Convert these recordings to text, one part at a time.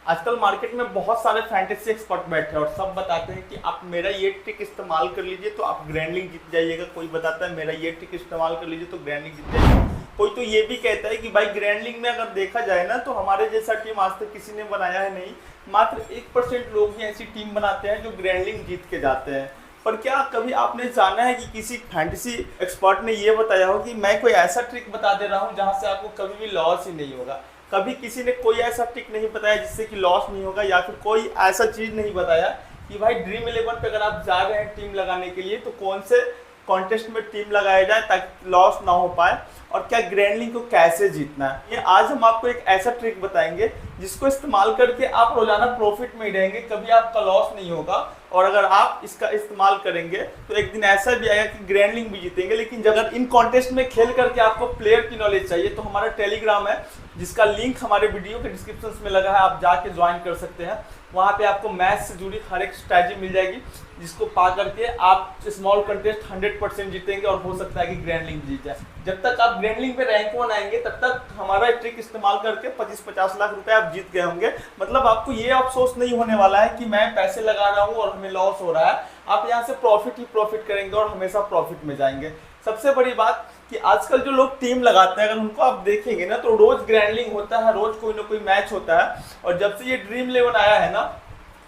आजकल मार्केट में बहुत सारे फैंटेसी एक्सपर्ट बैठे हैं और सब बताते हैं कि आप मेरा ये ट्रिक इस्तेमाल कर लीजिए तो आप ग्रैंडलिंग जीत जाइएगा। कोई बताता है मेरा ये ट्रिक इस्तेमाल कर लीजिए तो ग्रैंडलिंग जीत जाइएगा। कोई तो ये भी कहता है कि भाई ग्रैंडलिंग में अगर देखा जाए ना तो हमारे जैसा टीम आज तक किसी ने बनाया है नहीं। मात्र 1% लोग ही ऐसी टीम बनाते हैं जो ग्रैंडलिंग जीत के जाते हैं। पर क्या कभी आपने जाना है कि किसी फैंटेसी एक्सपर्ट ने ये बताया हो कि मैं कोई ऐसा ट्रिक बता दे रहा हूँ जहाँ से आपको कभी भी लॉस ही नहीं होगा। कभी किसी ने कोई ऐसा ट्रिक नहीं बताया जिससे कि लॉस नहीं होगा, या फिर कोई ऐसा चीज़ नहीं बताया कि भाई ड्रीम 11 पे अगर आप जा रहे हैं टीम लगाने के लिए तो कौन से कॉन्टेस्ट में टीम लगाया जाए ताकि लॉस ना हो पाए, और क्या ग्रैंडलिंग को कैसे जीतना है। ये आज हम आपको एक ऐसा ट्रिक बताएंगे जिसको इस्तेमाल करके आप रोजाना प्रॉफिट में ही रहेंगे, कभी आपका लॉस नहीं होगा। और अगर आप इसका इस्तेमाल करेंगे तो एक दिन ऐसा भी आएगा कि ग्रैंडलिंग भी जीतेंगे। लेकिन अगर इन कॉन्टेस्ट में खेल करके आपको प्लेयर की नॉलेज चाहिए तो हमारा टेलीग्राम है जिसका लिंक हमारे वीडियो के डिस्क्रिप्शन में लगा है, आप जाके ज्वाइन कर सकते हैं। वहाँ पे आपको मैच से जुड़ी हर एक स्ट्रैटेजी मिल जाएगी जिसको पा करके आप स्मॉल कंटेस्ट 100% जीतेंगे और हो सकता है कि ग्रैंडलिंग जीत जाए। जब तक आप ग्रैंडलिंग पे रैंक 1 आएंगे तब तक हमारा ट्रिक इस्तेमाल करके 25-50 लाख रुपए आप जीत गए होंगे। मतलब आपको ये अफसोस नहीं होने वाला है कि मैं पैसे लगा रहा हूँ और हमें लॉस हो रहा है। आप यहाँ से प्रॉफिट ही प्रॉफिट करेंगे और हमेशा प्रॉफिट में जाएंगे। सबसे बड़ी बात कि आजकल जो लोग टीम लगाते हैं अगर उनको आप देखेंगे ना तो रोज ग्रैंडलिंग होता है, रोज कोई ना कोई मैच होता है। और जब से ये ड्रीम 11 आया है ना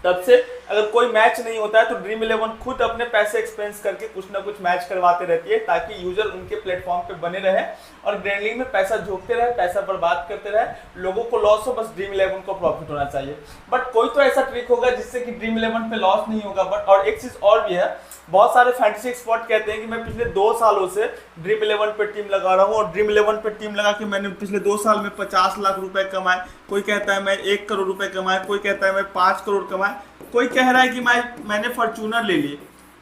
तब से अगर कोई मैच नहीं होता है तो ड्रीम 11 खुद अपने पैसे एक्सपेंस करके कुछ ना कुछ मैच करवाते रहती है ताकि यूजर उनके प्लेटफॉर्म पे बने रहे और ग्रैंडलिंग में पैसा झोंकते रहे, पैसा बर्बाद करते रहे। लोगों को लॉस हो, बस ड्रीम 11 को प्रॉफिट होना चाहिए। बट कोई तो ऐसा ट्रिक होगा जिससे कि ड्रीम 11 पे लॉस नहीं होगा। बट और एक चीज और भी है, बहुत सारे फैंटेसी एक्सपर्ट कहते हैं कि मैं पिछले 2 सालों से ड्रीम 11 पे टीम लगा रहा हूँ और ड्रीम 11 पे टीम लगा के मैंने पिछले 2 साल में 50 लाख रुपए कमाए। कोई कहता है मैं 1 करोड़ रुपए कमाए, कोई कहता है मैं 5 करोड़ कमाए, कोई कह रहा है कि मैंने फॉर्च्यूनर ले ली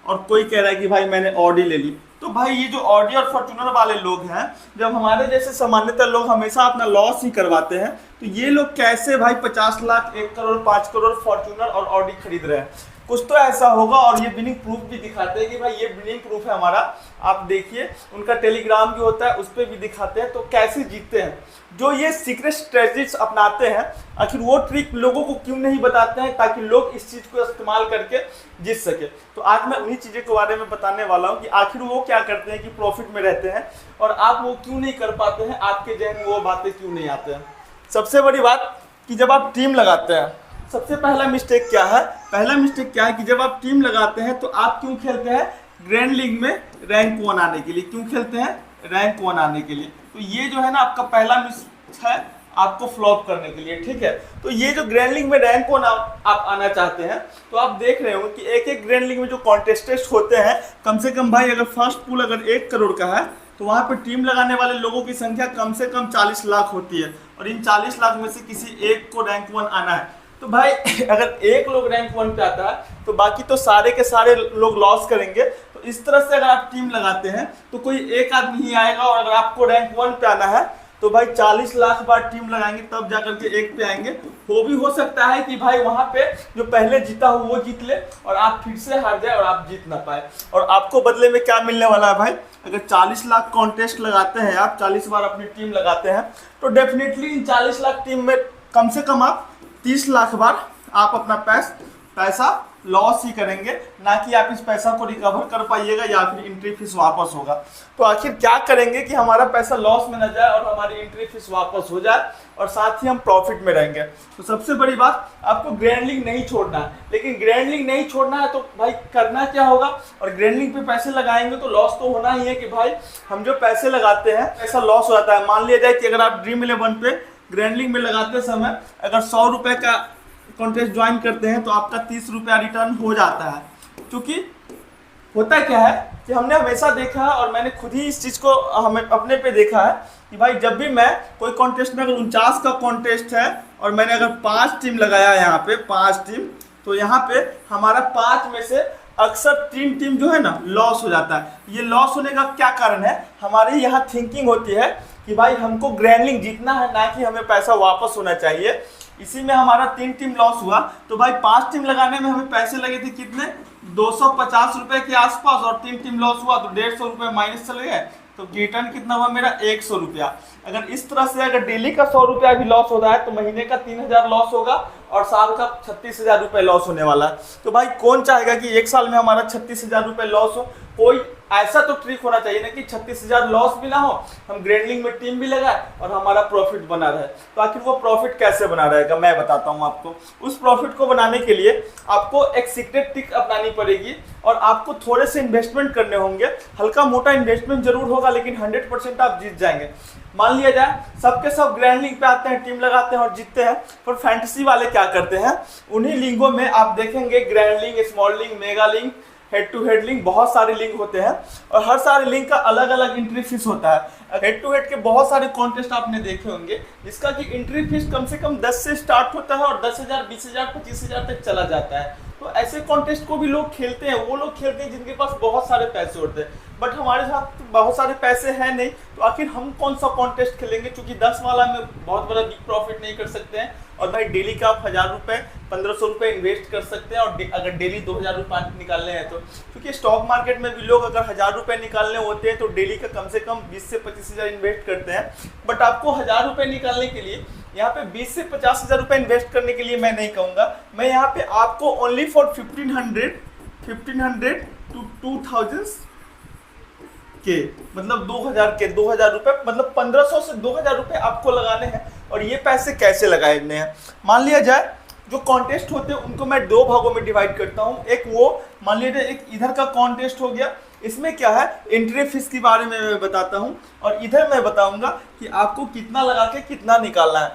और कोई कह रहा है कि भाई मैंने ऑडी ले ली। तो भाई ये जो ऑडी और फॉर्च्यूनर वाले लोग हैं, जब हमारे जैसे सामान्यतः लोग हमेशा अपना लॉस ही करवाते हैं, तो ये लोग कैसे भाई 50 लाख, 1 करोड़, 5 करोड़ फॉर्च्यूनर और ऑडी खरीद रहे हैं। कुछ तो ऐसा होगा। और ये विनिंग प्रूफ भी दिखाते हैं कि भाई ये विनिंग प्रूफ है हमारा, आप देखिए उनका टेलीग्राम भी होता है उस पर भी दिखाते हैं। तो कैसे जीतते हैं जो ये सीक्रेट स्ट्रेटजीज अपनाते हैं, आखिर वो ट्रिक लोगों को क्यों नहीं बताते हैं ताकि लोग इस चीज़ को इस्तेमाल करके जीत सके। तो आज मैं उन्हीं चीज़ों के बारे में बताने वाला हूँ कि आखिर वो क्या करते हैं कि प्रॉफिट में रहते हैं और आप वो क्यों नहीं कर पाते हैं, आपके जहन में वो बातें क्यों नहीं आते हैं। सबसे बड़ी बात कि जब आप टीम लगाते हैं, सबसे पहला मिस्टेक क्या है, पहला मिस्टेक क्या है कि जब आप टीम लगाते हैं तो आप क्यों खेलते हैं ग्रैंडलिंग में रैंक 1 आने के लिए। क्यों खेलते हैं रैंक 1 आने के लिए। तो ये जो है ना आपका पहला मिस है आपको फ्लॉप करने के लिए, ठीक है। तो ये जो ग्रैंडलिंग में रैंक 1 आप आना चाहते हैं तो आप देख रहे हो कि एक एक ग्रैंडलिंग में जो कॉन्टेस्टेंट होते हैं, कम से कम भाई अगर फर्स्ट पूल अगर 1 करोड़ का है तो वहाँ पे टीम लगाने वाले लोगों की संख्या कम से कम 40 लाख होती है और इन 40 लाख में से किसी एक को रैंक 1 आना है। तो भाई अगर एक लोग रैंक 1 पे आता है तो बाकी तो सारे के सारे लोग लॉस करेंगे। तो इस तरह से अगर आप टीम लगाते हैं तो कोई एक आदमी ही आएगा और अगर आपको रैंक 1 पे आना है तो भाई 40 लाख बार टीम लगाएंगे तब जाकर के एक पे आएंगे। वो भी हो सकता है कि भाई वहां पे जो पहले जीता हो वो जीत ले और आप फिर से हार जाए और आप जीत ना पाए। और आपको बदले में क्या मिलने वाला है भाई, अगर 40 लाख कॉन्टेस्ट लगाते हैं, आप 40 बार अपनी टीम लगाते हैं तो डेफिनेटली इन 40 लाख टीम में कम से कम आप 30 लाख बार आप अपना पैसा लॉस ही करेंगे, ना कि आप इस पैसा को रिकवर कर पाइएगा या फिर एंट्री फीस वापस होगा। तो आखिर क्या करेंगे कि हमारा पैसा लॉस में न जाए और हमारी एंट्री फीस वापस हो जाए और साथ ही हम प्रॉफिट में रहेंगे। तो सबसे बड़ी बात, आपको ग्रैंडलिंग नहीं छोड़ना है। लेकिन ग्रैंडलिंग नहीं छोड़ना है तो भाई करना क्या होगा, और ग्रैंडलिंग पे पैसे लगाएंगे तो लॉस तो होना ही है कि भाई हम जो पैसे लगाते हैं पैसा लॉस हो जाता है। मान लिया जाए कि अगर आप ड्रीम 11 पे ग्रैंडलिंग में लगाते समय अगर 100 रुपए का कॉन्टेस्ट ज्वाइन करते हैं तो आपका 30 रुपया रिटर्न हो जाता है। क्योंकि होता क्या है कि हमने हमेशा देखा है और मैंने खुद ही इस चीज़ को हमें अपने पे देखा है कि भाई जब भी मैं कोई कॉन्टेस्ट में अगर 49 का कॉन्टेस्ट है और मैंने अगर 5 टीम लगाया यहाँ पे 5 टीम, तो यहाँ पे हमारा 5 में से अक्सर 3 टीम जो है ना लॉस हो जाता है। ये लॉस होने का क्या कारण है, हमारी यहाँ थिंकिंग होती है कि भाई हमको ग्रैंडलिंग जीतना है, ना कि हमें पैसा वापस होना चाहिए। इसी में हमारा 3 टीम लॉस हुआ। तो भाई 5 टीम लगाने में हमें पैसे लगे थे कितने, 250 रुपए के आसपास, और 3 टीम लॉस हुआ तो 150 रुपए माइनस चले गए। तो रिटर्न कितना हुआ मेरा 100 रुपया। अगर इस तरह से अगर डेली का 100 रुपया भी लॉस हो रहा है तो महीने का 3000 लॉस होगा और साल का 36,000 रुपये लॉस होने वाला है। तो भाई कौन चाहेगा कि एक साल में हमारा 36,000 रुपये लॉस हो? कोई ऐसा तो ट्रिक होना चाहिए ना कि 36,000 लॉस भी ना हो, हम ग्रैंडलिंग में टीम भी लगाए और हमारा प्रॉफिट बना रहे। तो आखिर वो प्रॉफिट कैसे बना रहेगा मैं बताता हूँ आपको। उस प्रॉफिट को बनाने के लिए आपको एक सीक्रेट ट्रिक अपनानी पड़ेगी और आपको थोड़े से इन्वेस्टमेंट करने होंगे। हल्का मोटा इन्वेस्टमेंट जरूर होगा लेकिन 100% आप जीत जाएंगे। मान लिया जाए सबके सब ग्रैंडलिंग पे आते हैं, टीम लगाते हैं और जीतते हैं, पर फैंटेसी वाले क्या करते हैं, उन्हीं लिंगों में आप देखेंगे ग्रैंडलिंग, स्मॉल लिंग, मेगा लिंग, हेड टू हेड लिंक, बहुत सारे लिंक होते हैं और हर सारे लिंक का अलग अलग एंट्री फीस होता है। हेड टू हेड के बहुत सारे कॉन्टेस्ट आपने देखे होंगे जिसका कि एंट्री फीस कम से कम 10 से स्टार्ट होता है और 10,000, 20,000, 25,000 तक चला जाता है। तो ऐसे कॉन्टेस्ट को भी लोग खेलते हैं, वो लोग खेलते हैं जिनके पास बहुत सारे पैसे होते हैं, बट हमारे साथ बहुत सारे पैसे हैं नहीं, तो आखिर हम कौन सा कॉन्टेस्ट खेलेंगे? क्योंकि 10 वाला में बहुत बड़ा बिग प्रॉफिट नहीं कर सकते हैं और भाई डेली का आप 1,000 रुपये, 1,500 रुपये इन्वेस्ट कर सकते हैं और अगर डेली 2,000 रुपये निकालने हैं तो, क्योंकि स्टॉक मार्केट में भी लोग अगर 1,000 रुपये निकालने होते हैं तो डेली का कम से कम 20 से 25,000 इन्वेस्ट करते हैं। बट आपको 1,000 रुपये निकालने के लिए यहाँ पे 20 से 50,000 रुपये इन्वेस्ट करने के लिए मैं नहीं कहूँगा। मैं यहाँ पे आपको ओनली फॉर 1,500 टू 2,000 के, मतलब 2,000 रुपये, मतलब 1,500 से 2,000 रुपये आपको लगाने हैं। और ये पैसे कैसे लगाने हैं? मान लिया जाए जो कॉन्टेस्ट होते हैं उनको मैं 2 भागों में डिवाइड करता हूँ। एक वो मान लीजिए एक इधर का कॉन्टेस्ट हो गया, इसमें क्या है एंट्री फीस के बारे में मैं बताता हूँ और इधर मैं बताऊंगा कि आपको कितना लगा के कितना निकालना है।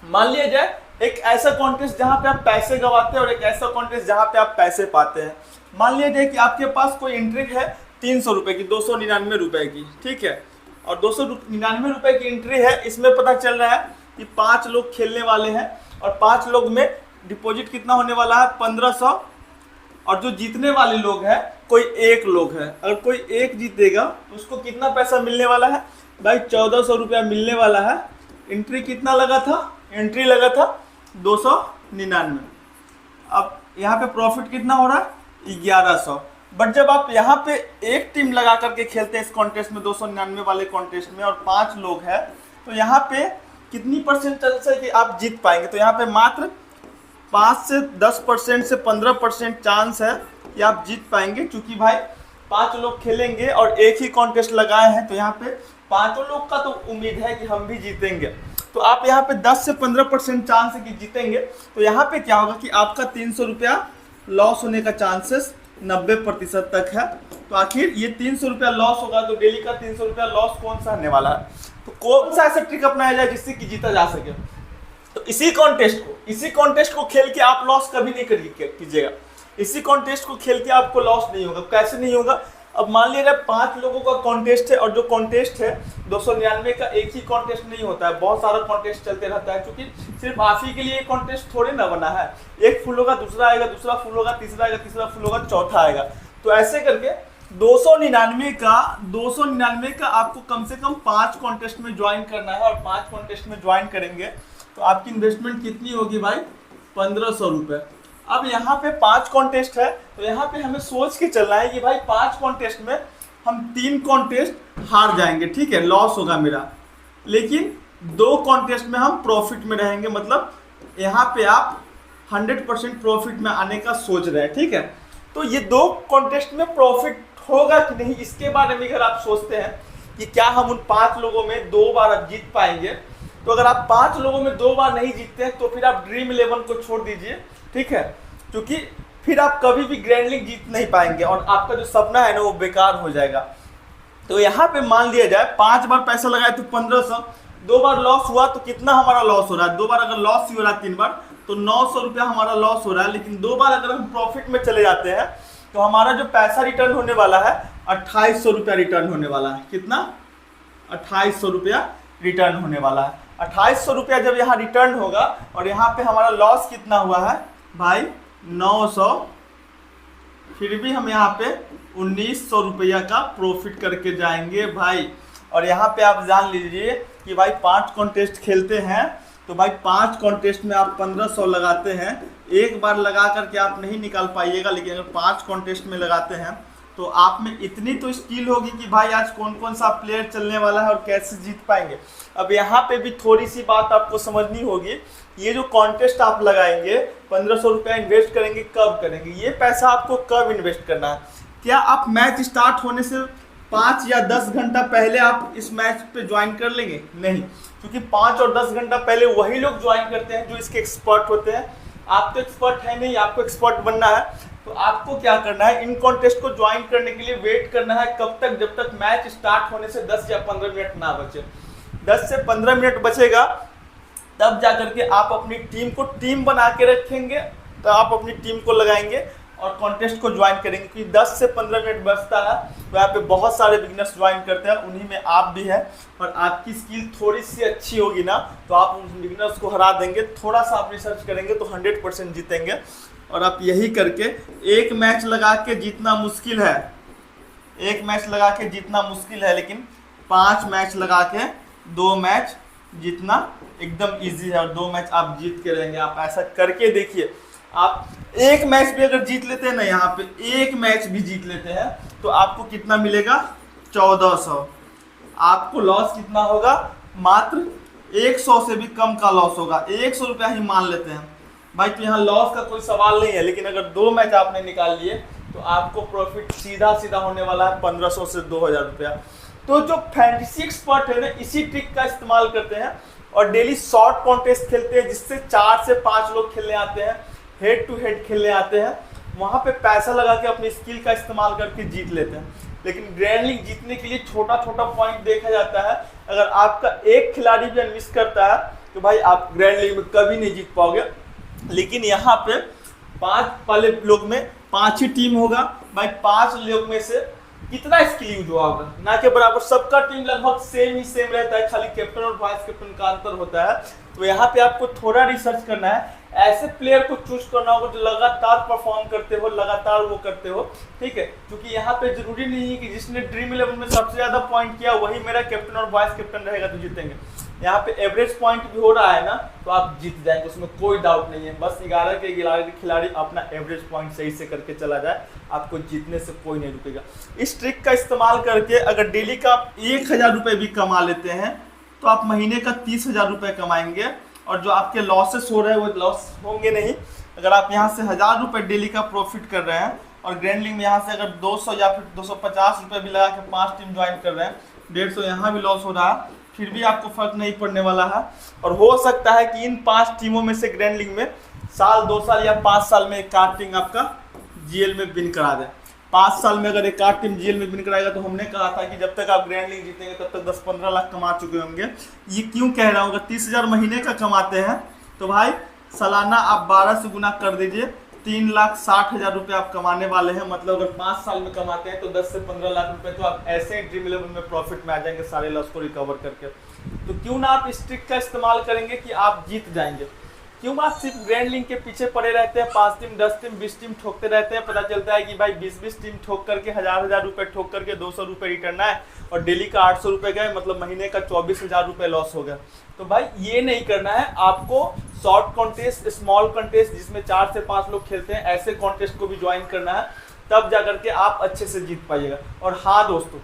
मान लिया जाए एक ऐसा कॉन्टेस्ट जहाँ पे आप पैसे गवाते हैं और एक ऐसा कॉन्टेस्ट जहाँ पे आप पैसे पाते हैं। मान लिया जाए कि आपके पास कोई एंट्री है 300 रुपये की, 299 रुपये की, ठीक है, और 299 रुपये की एंट्री है। इसमें पता चल रहा है कि 5 लोग खेलने वाले हैं और 5 लोग में डिपॉजिट कितना होने वाला है 1,500, और जो जीतने वाले लोग हैं कोई एक लोग है। अगर कोई एक जीतेगा तो उसको कितना पैसा मिलने वाला है भाई? 1,400 रुपया मिलने वाला है। एंट्री कितना लगा था? एंट्री लगा था 299। अब यहाँ पे प्रॉफिट कितना हो रहा है? 1,100। बट जब आप यहाँ पे एक टीम लगा करके खेलते हैं इस कॉन्टेस्ट में, 299 वाले कॉन्टेस्ट में, और 5 लोग हैं, तो यहाँ पे कितनी परसेंट चांस है कि आप जीत पाएंगे? तो यहाँ पे मात्र 5 से 10% से 15% चांस है कि आप जीत पाएंगे, क्योंकि भाई 5 लोग खेलेंगे और एक ही कॉन्टेस्ट लगाए हैं, तो यहाँ पे 5 लोग का तो उम्मीद है कि हम भी जीतेंगे। तो आप यहाँ पे 10 से 15% चांस है कि जीतेंगे। तो यहाँ पे क्या होगा कि आपका 300 रुपया लॉस होने का चांसेस 90% तक है। तो आखिर ये 300 रुपया लॉस होगा, तो डेली का 300 रुपया लॉस कौन सा होने वाला है? तो कौन सा ऐसा ट्रिक अपनाया जाए जिससे कि जीता जा सके? तो इसी कॉन्टेस्ट को खेल के आप लॉस कभी नहीं कीजिएगा। इसी कॉन्टेस्ट को खेल के आपको लॉस नहीं होगा। कैसे नहीं होगा? अब मान लीजिए 5 लोगों का कॉन्टेस्ट है और जो कॉन्टेस्ट है 299 का एक ही कॉन्टेस्ट नहीं होता है, बहुत सारा कॉन्टेस्ट चलते रहता है, क्योंकि सिर्फ आप ही के लिए कॉन्टेस्ट थोड़े ना बना है। एक फुल होगा, दूसरा आएगा, दूसरा फुल होगा, तीसरा आएगा, तीसरा फुल होगा, चौथा आएगा। तो ऐसे करके 299 का आपको कम से कम 5 कॉन्टेस्ट में ज्वाइन करना है, और 5 कॉन्टेस्ट में ज्वाइन करेंगे तो आपकी इन्वेस्टमेंट कितनी होगी भाई? 1,500 रुपये। अब यहाँ पे 5 कॉन्टेस्ट है, तो यहाँ पे हमें सोच के चलना है कि भाई 5 कॉन्टेस्ट में हम 3 कॉन्टेस्ट हार जाएंगे, ठीक है, लॉस होगा मेरा, लेकिन 2 कॉन्टेस्ट में हम प्रॉफिट में रहेंगे। मतलब यहाँ पे आप 100% प्रॉफिट में आने का सोच रहे हैं, ठीक है। तो ये 2 कॉन्टेस्ट में प्रॉफिट होगा कि नहीं, इसके बारे में अगर आप सोचते हैं कि क्या हम उन 5 लोगों में 2 बार अब जीत पाएंगे, तो अगर आप 5 लोगों में 2 बार नहीं जीतते हैं तो फिर आप ड्रीम 11 को छोड़ दीजिए, ठीक है, क्योंकि फिर आप कभी भी ग्रैंडलिंग जीत नहीं पाएंगे और आपका जो सपना है ना वो बेकार हो जाएगा। तो यहाँ पे मान लिया जाए 5 बार पैसा लगाए तो 1,500, 2 बार लॉस हुआ तो कितना हमारा लॉस हो रहा है? 2 बार अगर लॉस ही हो रहा है 3 बार तो 900 रुपया हमारा लॉस हो रहा है। लेकिन 2 बार अगर हम प्रॉफिट में चले जाते हैं तो हमारा जो पैसा रिटर्न होने वाला है 2,800 रुपया रिटर्न होने वाला है। कितना? 2,800 रुपया रिटर्न होने वाला है। 2,800 रुपया जब यहाँ रिटर्न होगा, और यहाँ पे हमारा लॉस कितना हुआ है भाई? 900, फिर भी हम यहाँ पे 1,900 रुपया का प्रॉफिट करके जाएंगे भाई। और यहाँ पे आप जान लीजिए कि भाई 5 कॉन्टेस्ट खेलते हैं, तो भाई 5 कॉन्टेस्ट में आप 1,500 लगाते हैं। एक बार लगा करके आप नहीं निकाल पाइएगा, लेकिन अगर 5 कॉन्टेस्ट में लगाते हैं तो आप में इतनी तो स्किल होगी कि भाई आज कौन कौन सा प्लेयर चलने वाला है और कैसे जीत पाएंगे। अब यहाँ पे भी थोड़ी सी बात आपको समझनी होगी ये जो कॉन्टेस्ट आप लगाएंगे 1500 रुपया इन्वेस्ट करेंगे, कब करेंगे? ये पैसा आपको कब इन्वेस्ट करना है? क्या आप मैच स्टार्ट होने से 5 या 10 घंटा पहले आप इस मैच पे ज्वाइन कर लेंगे? नहीं, क्योंकि 5 और 10 घंटा पहले वही लोग ज्वाइन करते हैं जो इसके एक्सपर्ट होते हैं। आप तो एक्सपर्ट है नहीं, आपको एक्सपर्ट बनना है, तो आपको क्या करना है, इन कॉन्टेस्ट को ज्वाइन करने के लिए वेट करना है। कब तक? जब तक मैच स्टार्ट होने से 10 या 15 मिनट ना बचे। 10 से 15 मिनट बचेगा तब जाकर के आप अपनी टीम को टीम बना के रखेंगे, तो आप अपनी टीम को लगाएंगे और कॉन्टेस्ट को ज्वाइन करेंगे। क्योंकि 10 से 15 मिनट बचता है, तो यहाँ पे बहुत सारे बिगिनर्स ज्वाइन करते हैं, उन्हीं में आप भी हैं। और आपकी स्किल थोड़ी सी अच्छी होगी ना, तो आप उन बिगिनर्स को हरा देंगे। थोड़ा सा आप रिसर्च करेंगे तो 100% जीतेंगे। और आप यही करके एक मैच लगा के जीतना मुश्किल है, एक मैच लगा के जीतना मुश्किल है, लेकिन 5 मैच लगा के 2 मैच जीतना एकदम इजी है। और 2 मैच आप जीत के रहेंगे। आप ऐसा करके देखिए, आप एक मैच भी अगर जीत लेते हैं ना, यहाँ पे एक मैच भी जीत लेते हैं, तो आपको कितना मिलेगा? 1400। आपको लॉस कितना होगा? मात्र 100 से भी कम का लॉस होगा। 100 रुपया ही मान लेते हैं भाई, तो यहाँ लॉस का कोई सवाल नहीं है। लेकिन अगर 2 मैच आपने निकाल लिए तो आपको प्रॉफिट सीधा सीधा होने वाला है 1500 से 2000 रुपया। तो जो फैंटेसी एक्सपर्ट है ना, इसी ट्रिक का इस्तेमाल करते हैं और डेली शॉर्ट कॉन्टेस्ट खेलते हैं, जिससे 4 से 5 लोग खेलने आते हैं, हेड टू हेड खेलने आते हैं। वहाँ पे पैसा लगा के अपनी स्किल का इस्तेमाल करके जीत लेते हैं। लेकिन ग्रैंड लीग जीतने के लिए छोटा छोटा पॉइंट देखा जाता है। अगर आपका एक खिलाड़ी भी मिस करता है तो भाई आप ग्रैंड लीग में कभी नहीं जीत पाओगे। लेकिन यहाँ पे 5 वाले लोग में 5 ही टीम होगा भाई, 5 लोग में से कितना स्किल यूज होगा ना के बराबर। सबका टीम लगभग सेम ही सेम रहता है, खाली कैप्टन और वाइस कैप्टन का अंतर होता है। तो यहाँ पे आपको थोड़ा रिसर्च करना है, ऐसे प्लेयर को चूज करना होगा जो लगातार परफॉर्म करते हो, लगातार वो करते हो, ठीक है। क्योंकि यहाँ पे जरूरी नहीं है कि जिसने ड्रीम 11 में सबसे ज्यादा पॉइंट किया वही मेरा कैप्टन और वाइस कैप्टन रहेगा तो जीतेंगे। यहाँ पे एवरेज पॉइंट भी हो रहा है ना, तो आप जीत जाएंगे, उसमें कोई डाउट नहीं है। बस 11 के खिलाड़ी अपना एवरेज पॉइंट सही से करके चला जाए, आपको जीतने से कोई नहीं रुकेगा। इस ट्रिक का इस्तेमाल करके अगर डेली का आप 1000 रुपये भी कमा लेते हैं तो आप महीने का 30,000 रुपये कमाएंगे। और जो आपके लॉसेस हो रहे हैं वो लॉस होंगे नहीं। अगर आप यहाँ से 1000 रुपये डेली का प्रॉफिट कर रहे हैं और ग्रैंड लीग में यहाँ से अगर 200 या फिर 250 रुपये भी लगा के 5 टीम ज्वाइन कर रहे हैं, 150 यहाँ भी लॉस हो रहा है, फिर भी आपको फर्क नहीं पड़ने वाला है। और हो सकता है कि इन 5 टीमों में से ग्रैंड लीग में साल 2 साल या 5 साल में एक टीम आपका जीएल में विन करा दे। 5 साल में अगर एक टीम जीएल में विन कराएगा तो हमने कहा था कि जब तक आप ग्रैंड लीग जीतेंगे तब तक 10-15 लाख कमा चुके होंगे। ये क्यों कह रहा हूँ? अगर 30,000 महीने का कमाते हैं तो भाई सालाना आप 12 से गुना कर दीजिए, 3,60,000 रुपये आप कमाने वाले हैं। मतलब अगर 5 साल में कमाते हैं तो 10 से 15 लाख रुपए तो आप ऐसे ही ड्रीम 11 में प्रॉफिट में आ जाएंगे, सारे लॉस को रिकवर करके। तो क्यों ना आप इस ट्रिक का इस्तेमाल करेंगे कि आप जीत जाएंगे। क्यों आप सिर्फ ग्रैंड लीग के पीछे पड़े रहते हैं, 5 टीम 10 टीम 20 टीम ठोकते रहते हैं। पता चलता है कि भाई 20-20 टीम ठोक करके 1000-1000 रुपये ठोक करके 200 रुपये रिटर्न आए और डेली का 800 रुपये गए, मतलब महीने का 24,000 रुपये लॉस हो गया। तो भाई ये नहीं करना है आपको। शॉर्ट कॉन्टेस्ट, स्मॉल कॉन्टेस्ट जिसमें 4 से 5 लोग खेलते हैं, ऐसे कॉन्टेस्ट को भी ज्वाइन करना है, तब जाकर के आप अच्छे से जीत पाइएगा। और हाँ दोस्तों,